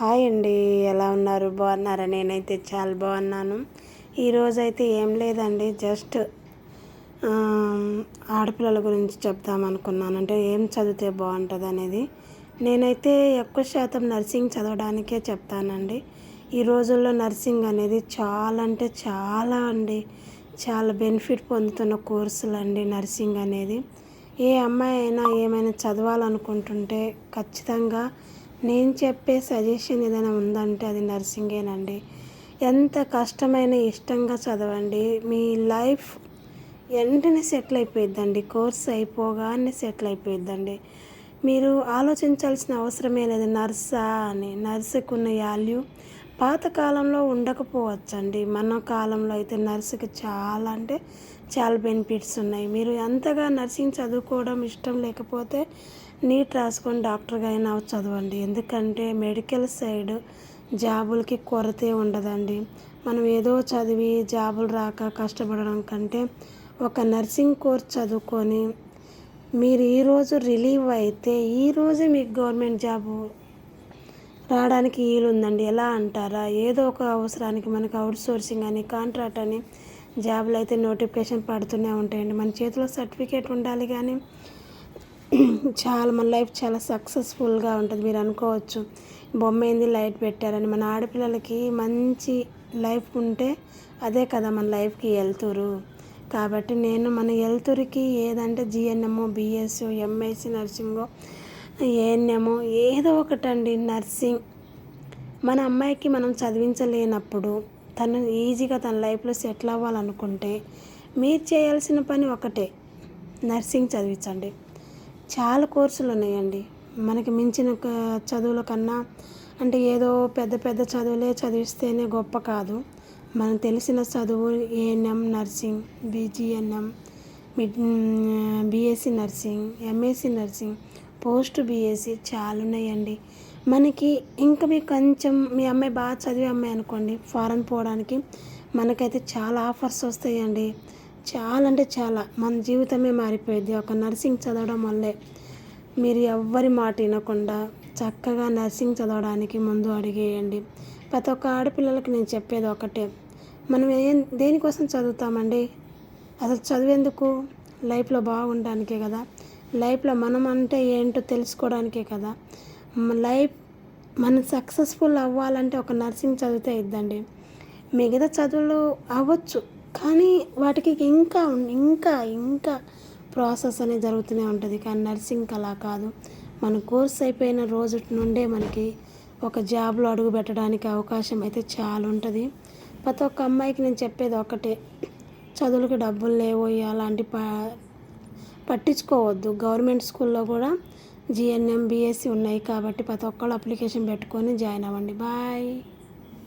Hi అండి, ఎలా ఉన్నారు? బాగున్నారా? నేనైతే చాలా బాగున్నాను. ఈరోజైతే ఏం లేదండి, జస్ట్ ఆడపిల్లల గురించి చెప్తామనుకున్నాను. అంటే ఏం చదివితే బాగుంటుంది అనేది. నేనైతే ఎక్కువ శాతం నర్సింగ్ చదవడానికే చెప్తానండి. ఈ రోజుల్లో నర్సింగ్ అనేది చాలా అంటే చాలా అండి, చాలా బెనిఫిట్ పొందుతున్న కోర్సులు అండి నర్సింగ్ అనేది. ఏ అమ్మాయి అయినా ఏమైనా చదవాలనుకుంటుంటే ఖచ్చితంగా నేను చెప్పే సజెషన్ ఏదైనా ఉందంటే అది నర్సింగేనండి. ఎంత కష్టమైన ఇష్టంగా చదవండి, మీ లైఫ్ వెంటనే సెటిల్ అయిపోయిద్దండి. కోర్స్ అయిపోగానే సెటిల్ అయిపోయిద్దండి. మీరు ఆలోచించాల్సిన అవసరమే లేదు నర్సా అని. నర్సుకు ఉన్న వాల్యూ పాతకాలంలో ఉండకపోవచ్చండి. మన కాలంలో అయితే నర్సుకి చాలా అంటే చాలా బెనిఫిట్స్ ఉన్నాయి. మీరు ఎంతగా నర్సింగ్ చదువుకోవడం ఇష్టం లేకపోతే నీట్ రాసుకొని డాక్టర్గా అయినా చదవండి. ఎందుకంటే మెడికల్ సైడ్ జాబులకి కొరతే ఉండదండి. మనం ఏదో చదివి జాబులు రాక కష్టపడడం కంటే ఒక నర్సింగ్ కోర్స్ చదువుకొని మీరు ఈరోజు రిలీవ్ అయితే ఈరోజే మీకు గవర్నమెంట్ జాబు రావడానికి వీలుందండి. ఎలా అంటారా? ఏదో ఒక అవసరానికి మనకు అవుట్ సోర్సింగ్ అని కాంట్రాక్ట్ అని జాబులు అయితే నోటిఫికేషన్ పడుతూనే ఉంటాయండి. మన చేతిలో సర్టిఫికేట్ ఉండాలి. కానీ చాలా మన లైఫ్ చాలా సక్సెస్ఫుల్గా ఉంటుంది. మీరు అనుకోవచ్చు బొమ్మ ఏంది లైట్ పెట్టారని. మన ఆడపిల్లలకి మంచి లైఫ్ ఉంటే అదే కదా మన లైఫ్కి వెళ్తురు. కాబట్టి నేను మన వెళ్తురికి ఏదంటే జిఎన్ఎంఓ, బిఎస్ఓ, ఎంఎస్సి నర్సింగో, ఏఎన్ఎంఓ ఏదో ఒకటండి నర్సింగ్. మన అమ్మాయికి మనం చదివించలేనప్పుడు తను ఈజీగా తన లైఫ్లో సెటిల్ అవ్వాలనుకుంటే మీరు చేయాల్సిన పని ఒకటే, నర్సింగ్ చదివించండి. చాలా కోర్సులు ఉన్నాయండి. మనకి మించిన చదువుల కన్నా అంటే ఏదో పెద్ద పెద్ద చదువులే చదివిస్తేనే గొప్ప కాదు. మనకు తెలిసిన చదువు ANM nursing, BGNM, BSc nursing, MSc nursing, post BSc చాలా ఉన్నాయండి. మనకి ఇంకా మీకు కొంచెం మీ అమ్మాయి బాగా చదివే అమ్మాయి అనుకోండి, ఫారెన్ పోవడానికి మనకైతే చాలా ఆఫర్స్ వస్తాయండి. చాలా అంటే చాలా మన జీవితమే మారిపోయింది ఒక నర్సింగ్ చదవడం వల్లే. మీరు ఎవ్వరి మాట వినకుండా చక్కగా నర్సింగ్ చదవడానికి ముందు అడిగేయండి. ప్రతి ఒక్క ఆడపిల్లలకి నేను చెప్పేది ఒకటే, మనం దేనికోసం చదువుతామండి? అసలు చదివేందుకు? లైఫ్లో బాగుండడానికే కదా. లైఫ్లో మనం అంటే ఏంటో తెలుసుకోవడానికే కదా. లైఫ్ మనం సక్సెస్ఫుల్ అవ్వాలంటే ఒక నర్సింగ్ చదివితే ఇద్దండి. మిగతా చదువులు అవ్వచ్చు కానీ వాటికి ఇంకా ఇంకా ఇంకా ప్రాసెస్ అనేది జరుగుతూనే ఉంటుంది. కానీ నర్సింగ్ అలా కాదు. మన కోర్స్ అయిపోయిన రోజు నుండే మనకి ఒక జాబ్లో అడుగు పెట్టడానికి అవకాశం అయితే చాలా ఉంటుంది. ప్రతి ఒక్క అమ్మాయికి నేను చెప్పేది ఒకటే, చదువులకి డబ్బులు లేవు అలాంటి పట్టించుకోవద్దు. గవర్నమెంట్ స్కూల్లో కూడా జిఎన్ఎం, బిఎస్సి ఉన్నాయి కాబట్టి ప్రతి ఒక్కళ్ళు అప్లికేషన్ పెట్టుకొని జాయిన్ అవ్వండి. బాయ్.